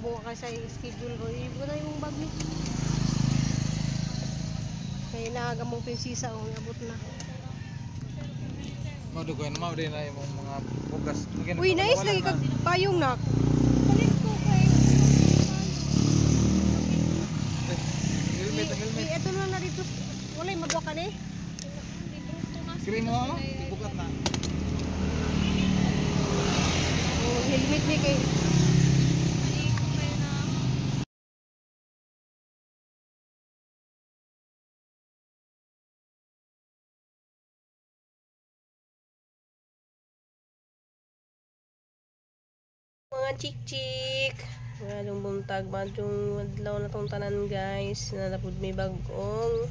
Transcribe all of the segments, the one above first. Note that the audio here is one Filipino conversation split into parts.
pabuka ka sa schedule ko. Ibo na yung bag ni. Kaya naaga mong prinsesa o abot na. Madugoy na mawari na yung mga bugas. Uy, nais lagi kag payong nak. Palit ko kay helmet. Ito na dito. Walay magwa ka ni. Kiri mo, bukat na. Oh, helmet ni kay. Mga chik-chik, mga buntag, madung adlaw na tong tanan guys, nalapod may bagong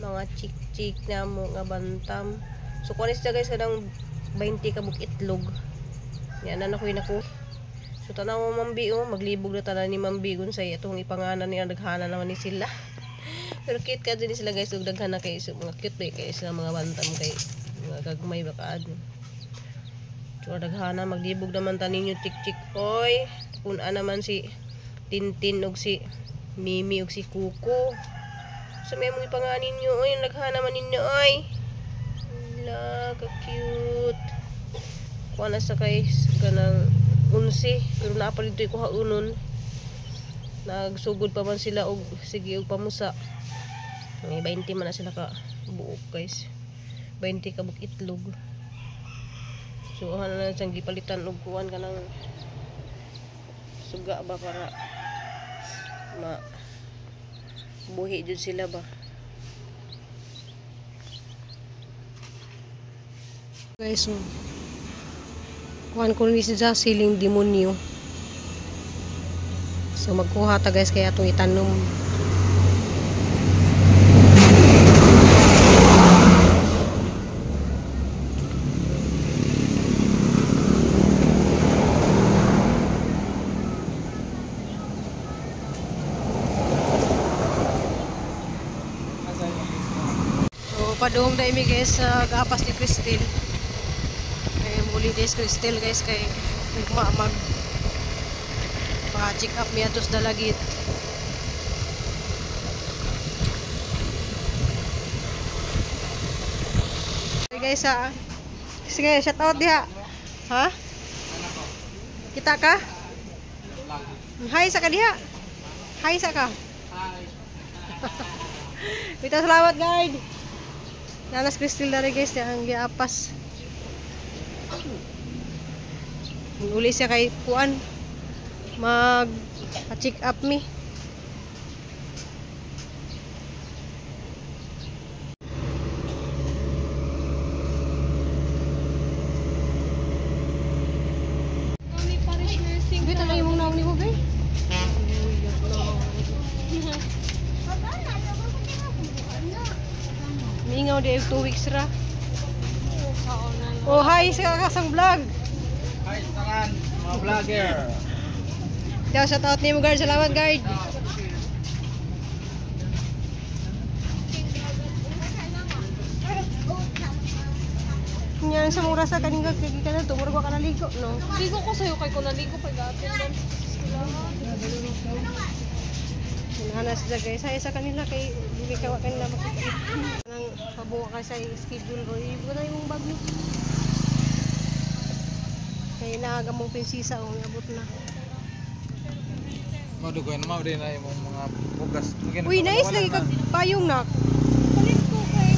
mga chik-chik na mo nga bantam. So kunis siya guys kadang 20 kabuk itlog. Yan na ko inako. So tanaw mo mambi maglibog na tanan ni mambigon sa itong ipanganan ni daghana naman ni sila. Pero cute ka din sila guys, ug daghan na kay mga cute ba kay sila mga bantam kay mga gagmay baka adto. So daghana maglibog naman ta ninyo chik-chik oy. Kuna naman si Tintin og si Mimi og si Kuko. So may mga panganin ninyo oy, daghana man ninyo oy. La ka cute. Kuha na sa kay kanang 11 pero na pa dito ko haunon. Nagsugod pa man sila og sige og pamusa. May 20 man na sila ka buok guys. 20 ka buk itlog. So ano na siyang gipalitan og kuan ka ng suga ba para buhi jud sila ba. Guys, so kuan ko ni sa siling demonyo. So magkuha ta guys kaya atong itanom. Padung dai mi guys sa gapas ni Cristel. Kay muli des Cristel guys kay mag pa-check up mi atos dalagit. Hey guys sige shout out diha. Ha? Kita ka? Hi sa ka diha. Hi sa ka. Hi. Kita salamat guys. Nanas Cristel dari guys yang giapas. Uli siya kay kuan mag check up mi. Kami parish nursing. Bita na imong naong nimo gay. Mingaw di 2 weeks ra. Oh, hi sa kasang vlog. Hi, tanan, mga vlogger. Ciao, shout out nimo guard. Salamat guard. Yan sa mura sa kaning gag kay kana to, mura ka naligo, no? Ligo ko sayo kay ko naligo kay dati man. Hanas sa guys, ay sa kanila kay dili ka wa kanila makikita. Nang pabuka ka sa schedule ko, ibo na yung bag ni. Kaya naaga mong prinsesa o abot na. Madugoy na mawari na yung mga bugas. Uy, nais lagi kag payong nak. Palit ko kay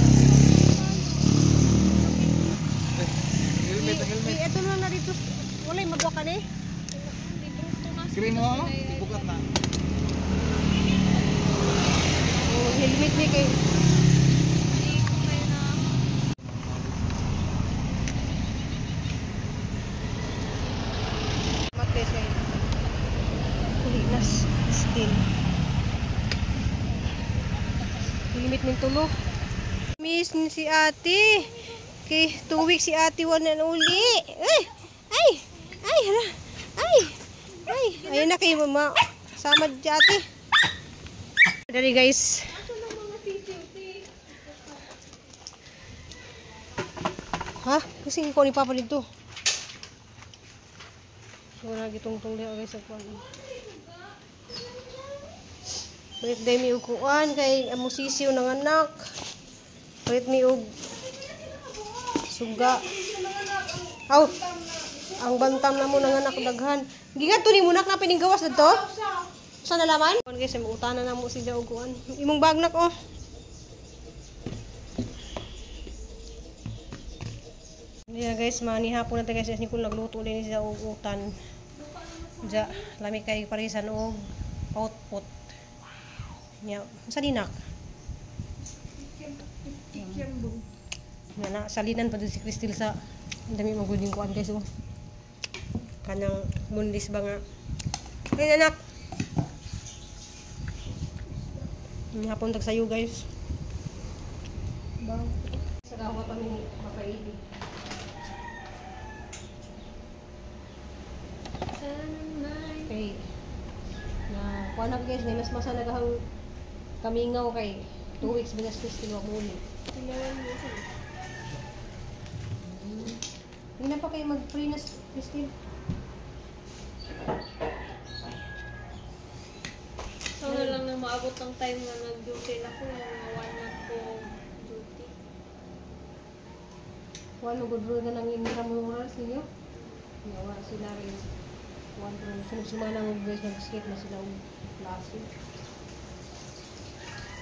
helmet. Ito na dito. Walay magwa ka ni. Kiri mo, bukat na. Oh, helmet ni kay. Kulinas still. Limit min tulo. Miss ni si ate. Kay 2 weeks si ate wala na uli. Ay. Hala. Ay. Ayun na kay mama. Samad si ate. Dari guys. Ha? Kasi ko ni papa dito. So, nagitong-tong diha guys sa kuwan. Birthday mi og kuan kay amo sisiw ng anak. Palit mi og suga. Aw. Ang bantam na mo ng anak daghan. Gigat to ni munak na pining gawas dito. Sa nalaman? Kuan guys, may utana na mo sila og kuan. Imong bagnak oh. Yeah guys, manihapon na tayo guys ni kung nagluto din siya og utan. Ja, lami kay parisan og output. Nya, sa dinak. Na salinan pa dun si Crystal sa dami maguding kuan guys oh. Kanang mundis ba nga. Ay anak. Hapon tag sayo guys. Bang. Sa gawa pa ni papaili. Okay. Na kuan na guys, may mas masanagahang kamingaw kay 2 weeks bigas Crystal wa muli. Hindi na pa kayo mag-free na Crystal. So na lang na maabot ng time na nag-duty na ko, mga 1 month ko duty. Walo gudro na nang intramural siyo. Nawa sila rin. Walo sumalang og guys nag-skip na sila og klase.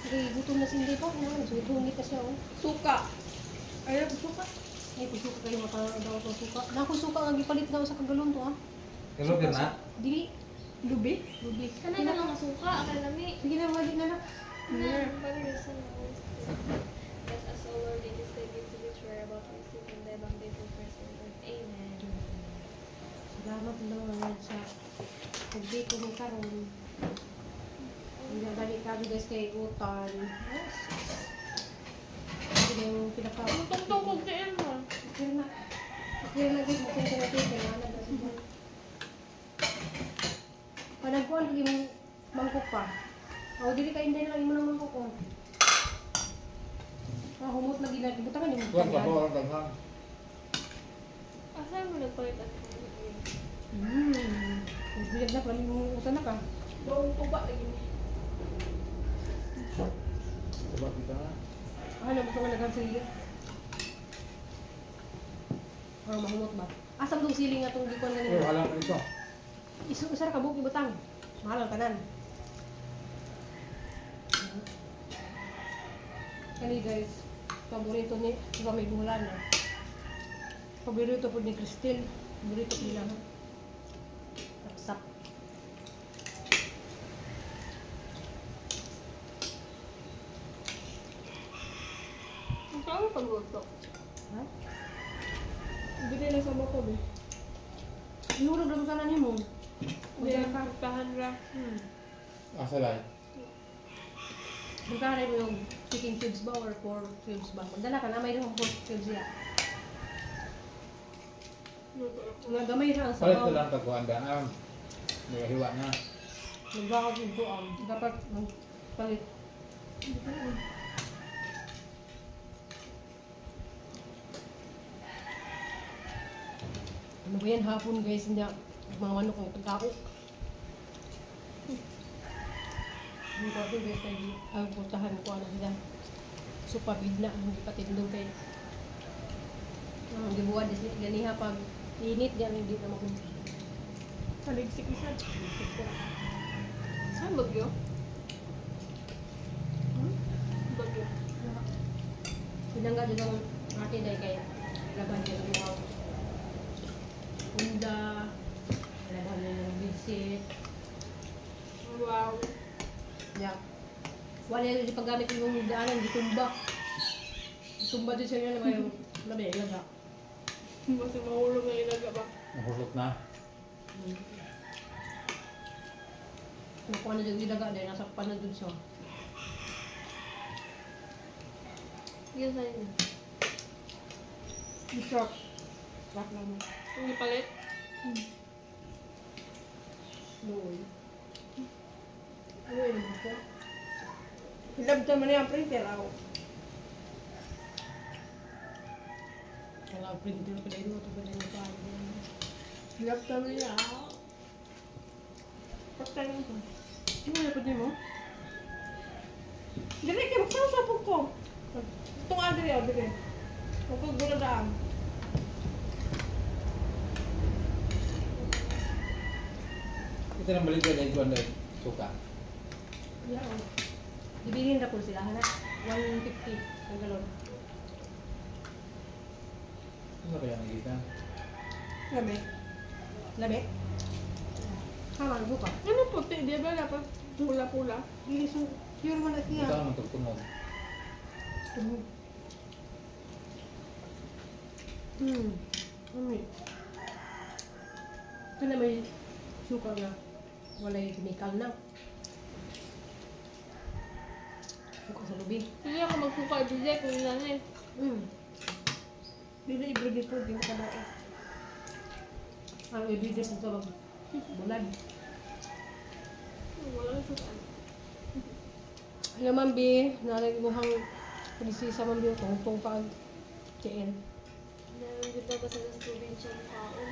Okay, gutom na sindi pa. Gutom ka siya oh. Suka! Ayaw ko suka. Ay, kung suka kayo makadaw ko suka. Naku suka nga gipalit daw sa kagalon to ah. Hello, na? Dili. Lubi? Lubi. Kanay na lang suka, akala lami. Sige na, wali na na. Na, pag-reason na Yes, as our Lord, it is the gift to which we are about to receive from the bang day for Christ and Lord. Amen. Salamat Lord sa pagdi ko ng karon. Ang dali kami guys kay utan. Sige yung pinaka. Ang tungtong kong tiyan mo. Okay na. Okay na guys, makunta natin. Kailangan na siya. Panagkuhan ko yung mangkok pa. O, dili ka hindi na lang mo ng mangkok ko. Humot na gila. Buta ka niyo. Kuwan pa po ang daghang. Asa mo nagpalit at kong Bilag na pala yung utan na ka. bawang tuba lagi mo. Diba kita na? Ano, gusto ka nagang sili? Mahumot ba? Asam itong sili nga itong gikon nga Oh, nila. alam ko ito. Isar ka buki butang. Mahal ang tanan. Kani guys, paborito ni diba may bulan na. Paborito po ni Crystal. Paborito po nila. Sapsap. Ang tawag pag-luto. Ha? Bili na sa bako ba? Ihurog lang sana niyo mo. Hindi na kakahan ra. Asa lang? Magkakaroon mo yung chicken cubes ba or pork cubes ba? Magdala ka na, may yung pork cubes ya. Nga gamay na ang Palit ko sabaw. lang tagkuhan daan. May hiwa na. Nagbakaw yung buang. Dapat palit. Ano ba yan hapon guys? Hindi mga manok ang pagkaok. Hindi ko ito guys ay ang putahan ko ano sila. Supabid na. Hindi pa tindong kayo. Ang dibuwan din sila. Ganiha pag init yan hindi na makunti. Saligsik isa. Saan bagyo? Bagyo. Pinangga din ang ate dahil kaya laban din ang mga unda, laban din ang visit. Wow. Yeah. Wala yung paggamit yung daanan, gitumba. Gitumba din siya na may labi, ilaga. Kasi mahulog na ilaga ba? Nahulot na. Nakuha na dyan ilaga dahil nasa na dun siya. Yan sa'yo na. Short. Short lang mo. Ang ipalit? Luoy. Luoy naman ako. Hilabta mo na yung printer ako. Wala ang printer ko dahil mo. Ito ba dahil mo pa? Hilabta mo niya ako. Pagtayin ko. Ano na pwede mo? Dili kay magsasapog ko. Itong adri o dili. Huwag buladaan. Ito nang balik na ito ang suka. Yeah. Ibilin na po sila, hana? 150 ang galon. Ano kaya nakikita? Labi. Labi? Hama, buka. Ano puti? Di ba dapat pula-pula? Hindi, so, pure mo na Ito siya. ang magtugtunog. Tumog. Umi. Ito na may suka na. Walay chemical na. Suka sa lubid. Hindi ako magsuka DJ kung yun eh. Dili ibigay po, di mo ka na ang ibigay po sa bulan. Wala na suka. Alam man, Bi, narimuhang prinsesa man, Bi, tungtong pag TN. Nandito ko sa provincial taon.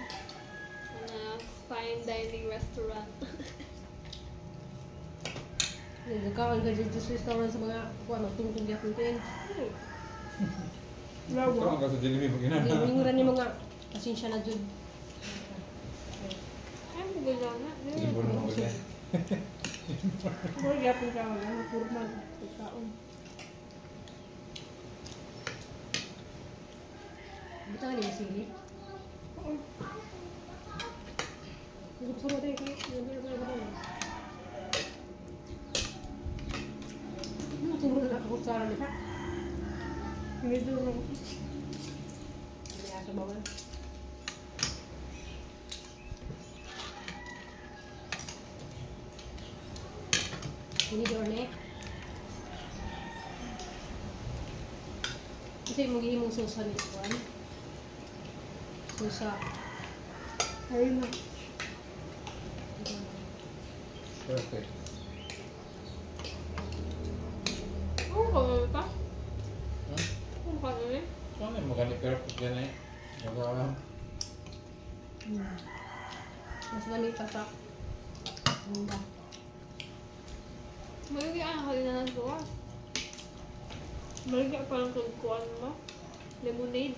Na fine dining restaurant. Nagkakaroon ka dyan sa restaurant sa mga tungtong yapon TN. Ito ang kaso Jollibee pag ina. Linguran yung mga pasensya na dyan. Ay, maganda na. Libo na mga ganyan. Pero yapon ka, ano, kurman, taon. Buta nga niya sili. Oo. Gusto mo tayo kayo. Tumulong na ako sa araw niya. Medyo hindi nga sa bawal. Tinidor na eh. Kasi mag-iimong susa ni Juan. Susa. Ayun na. Perfect. Oo, kami pa. Hmm? Oo, kami. Ano yung maganda perfect yan eh. Magawa. Mas lamig pa sa bunda. Malagi ang halina ng suka. Malagi pa lang kuhan mo. Lemonade.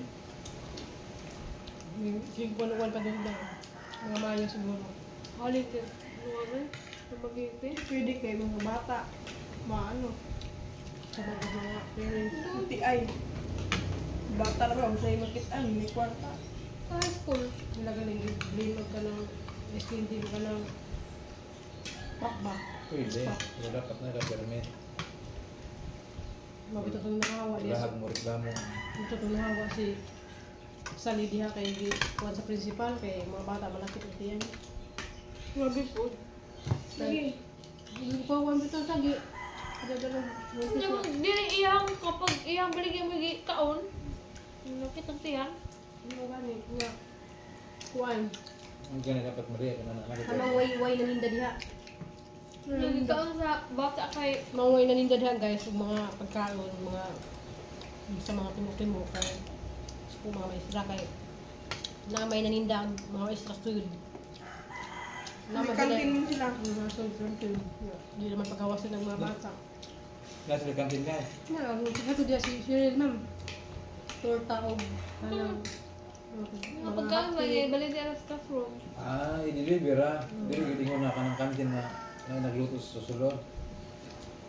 Siguro pa din daw. Mga mayo siguro. Halin ka. Ano na mag-iipin. Pwede kayo mga bata. Maano. Sa mga parents. Hindi ay. Bata na ba? Masaya makitaan. May kwarta. Sa high school. Nilagaling blame ka ng skin din ka ng pakbak. Pwede. Pero dapat na permit. Mabito itong nakahawa. Lahat mo reklamo. Ito itong nahawa si Sali diha kay kuwan sa principal kay mga bata malapit ito yan. Grabe po. Lagi. Hindi pa huwag ito sagi. Hindi mo, dili iyang kapag iyang baligyan mo kaon. Nakit ang tiyan. Ano gani? Nga. Kuwan. Ang ganyan dapat Maria. Anong way na ninda diha? Lagi kaon sa bata kay Mga way na ninda diha guys. Yung mga pagkaon, mga sa mga timok-timok kay kung mga maestra kay namay na ninda ang mga maestra food. Namay Kantin mo sila. Hindi naman pagkawasan ng mga bata. Nasa kantin ka. Ito diya si Cheryl ma'am. Torta o kanang mga pagkaon lagi baligyan sa staff room. Ah, i-deliver ah. Dili gitingon na ka ng kantin na nagluto sa susulod.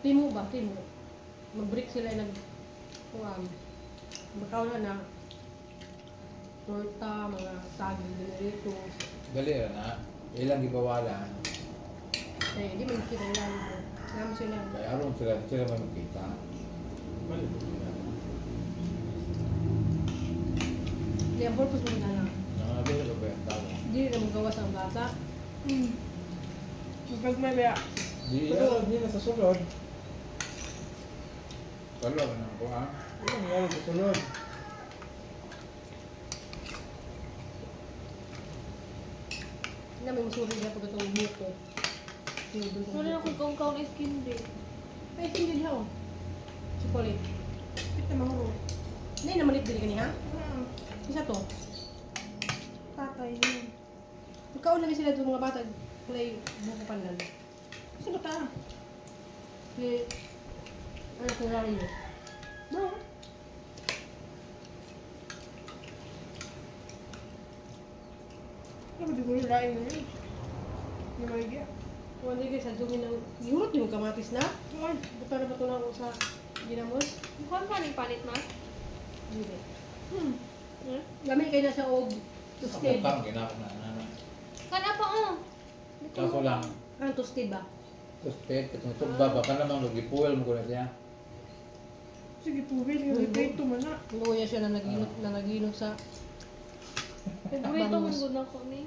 Timo ba? Timo. Mag-break sila nag-kuwan. Makaw na torta, mga saging dinirito. Dali na. Ilang gibawala. Eh, di man kita ilan. Ngam sila. Kaya aron sila may makita. Balik. Di ang purpose mo na lang. Nangabi na ba yung tao? Di na magawa sa bata. Kapag may baya. Di na sa sulod. Kalo ka na ako ah. Ano nangyari sa sulod? Na may musuri na pag itong buko. Wala na kung kaon is kindi. Ay, hindi niya oh. Chocolate. Kita mahuro. Hindi na malit din kaniha. Isa to. Tatay yun. Ikaw na sila itong mga bata. Kulay buko pandan. Sino ba ta? Si Ano kung lari niyo? No. Ano di ko nilain na yun? Hindi maligya. Kung ano guys, sa dumi ng... Yurot yung kamatis na? Ay, Buta na ba ito na ako sa ginamos? Mukhang paning-panit ma. Hindi. hmm. Gamit kayo na sa og. Sa Toasted. bukang ginako na ano. Kana pa oh. Kaso lang, Ang toasted ba? toasted, katong tugba ba ka namang gipuel mo ko na siya. Sige, tubig. Yung ito man na. Luya siya na naginot sa... Paborito mo gud na ko ni.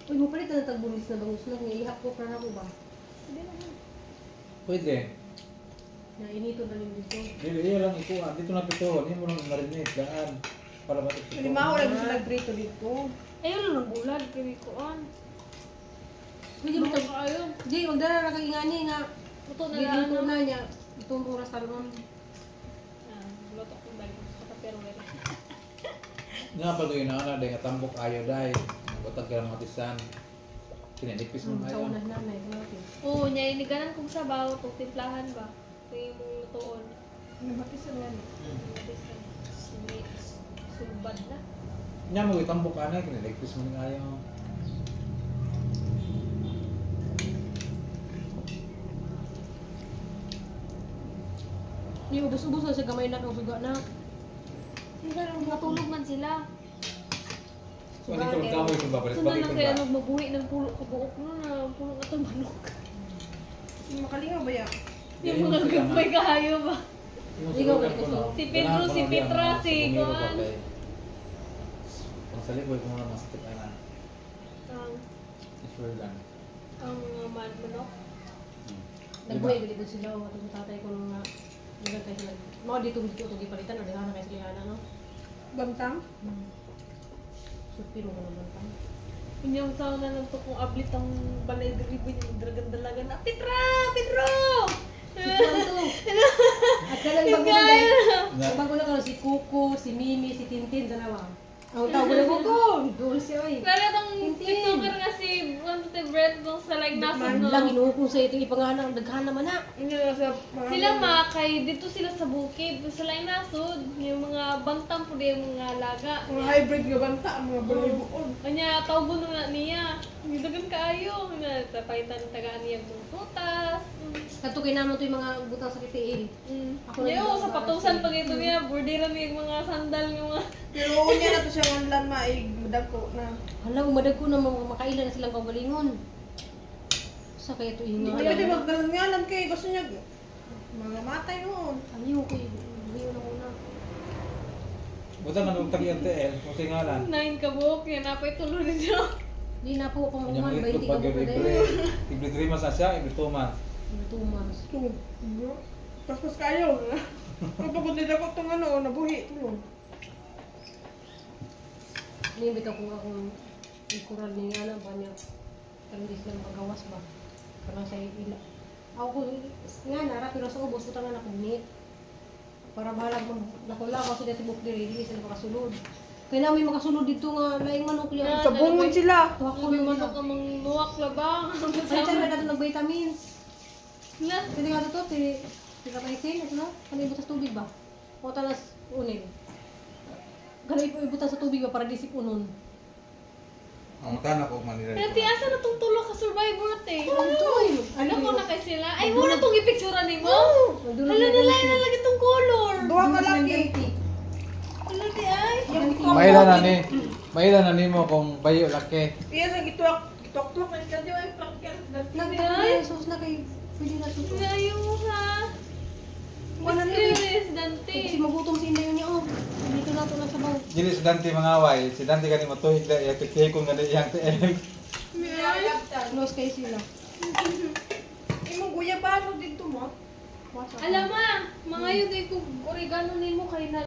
Uy, mo palit na tagbulis na bangus na. Ihap ko para mo ba? Hindi naman. Pwede. Na inito na rin dito. Dili lang ikuha. Dito na pito. Hindi mo lang marinate. Daan. Para matipito. Limaho lang sila nagprito dito. Ayun lang bulan kay ko an. Pwede mo tag... Ayo. Di, magdala na kay ingani nga. Buto na Di lang dito no. na niya. Itong oras talon. Ah, luto ko balik sa pero wala. Nga pa doon na dahil nga tambok ayaw dahil. Butag ka ng matisan. Kinanipis mo Sa ayaw. unas na may kumatin. Oo, nya ini ganan kong sabaw to timplahan ba. Kay mo lutoon. Nabatisan yan. Subad na. Nga mo itambok ka na. Kinanipis mo nga ayaw. Di, ubos-ubos na sa gamay na kang suga na. Matulog man sila. Pwede ko lang kahoy kung babalik. Sundan Bakit lang ko kaya ba? magmabuhi ng pulo kabuok no na pulo na itong manok. Makalingaw ba yan? Yung mga gagmay kahayo ba? Ikaw ba ito? Si Pedro, si Petra, si Juan. Ang salikoy ko muna mas tip na. Ang Sure lang. manok. Nagbuhay galibod sila o atong tatay ko nung nga. Diyan kayo sila. Mga dito ito gipalitan o diha na kayo sila na no. Bantang? Supiro ko naman pa. Inyong sauna lang to kung ablit ang balay deribo yung dragon dalaga na. Petra! Pedro! At kailan ibang ko na ibang ko na karon si Kuko, si Mimi, si Tintin dalawa. Ang tawag ko Kuko, dulce oy. Lalo tong tiktoker nga si Brett dong sa like nasod no. Lang inuukong sa itong ipanganak daghan naman na. Hindi na sa mga... Sila kay dito sila sa bukid, sa like nasod, yung mga bantang po yung mga laga. Mga hybrid nga banta, mga balay buon. Kanya tawgon na niya. Gidagan kaayo na tapaytan tagaan niya ng putas. Kato kay naman to yung mga butang sa kitiil. Ako na Yo, yung sa patusan pag ito niya, bordiran niya yung mga sandal yung mga Pero unya na to siya ng lan maig, madako na. Hala, umadag ko na makailan na silang kaugalingon. Sa kaya ito Hindi yung pwede maggalangalan kay gusto niya. Mga matay noon. Ayaw ko yun. Ayaw na muna. Buta nga nung tag-RTL, kung singalan. 9 kabuk, yan napay tuloy niyo. Hindi na po Kanya pamungan. mo 20 ito ka pag po pa libre. din. Libre 3 months na siya, libre 2 months. 2 months. Tapos kayo. Kapag nila ko itong ano, nabuhi. Tulong. Nibit ako akong ikural niya na ba niya. Parang di sila magawas ba. Parang sa ila. Ako ko nga nara pero sa ubos ko tangan ako nit. Para bahalag nakula ko sila tibok diri hindi sila makasulod. Kaya namin makasulod dito nga laing manok niya. Sa bungon sila. Tuwak ko Kung yung manok ka mang luwak labang. Ay, saan na natin nag-vitamins? Na, Pwede nga ito, pinataysin, ito na, ano ibutas tubig ba? O talas unin. Gano'n ibutas sa tubig ba para disip unon? Ang mata na ko manila Dati asa na tong tulo ka survivor te. Ito Ano ko na kay sila? Ay mo na tong ipicturean nimo. Nagdulog Hala na lang na lagi tong color. Duha ka lagi. Hala di ay. Maila na nimo kung bayo laki. Iya sa gituak-tuak na kadyo ay plakyan. Nagdulog sus na kay pwede na sus. Ngayon mo ha. Wala na Mysterious Dante. Kasi magutom si Inday niya, oh. Dito na ito na sa baw. Dili si Dante mangaway, si Dante gani matuhig da ya kay kung gani iyang TL. Close kayo sila. Imong guya ba dito mo? Wasa. Alam ma, mga yun ay kung oregano nimo kay na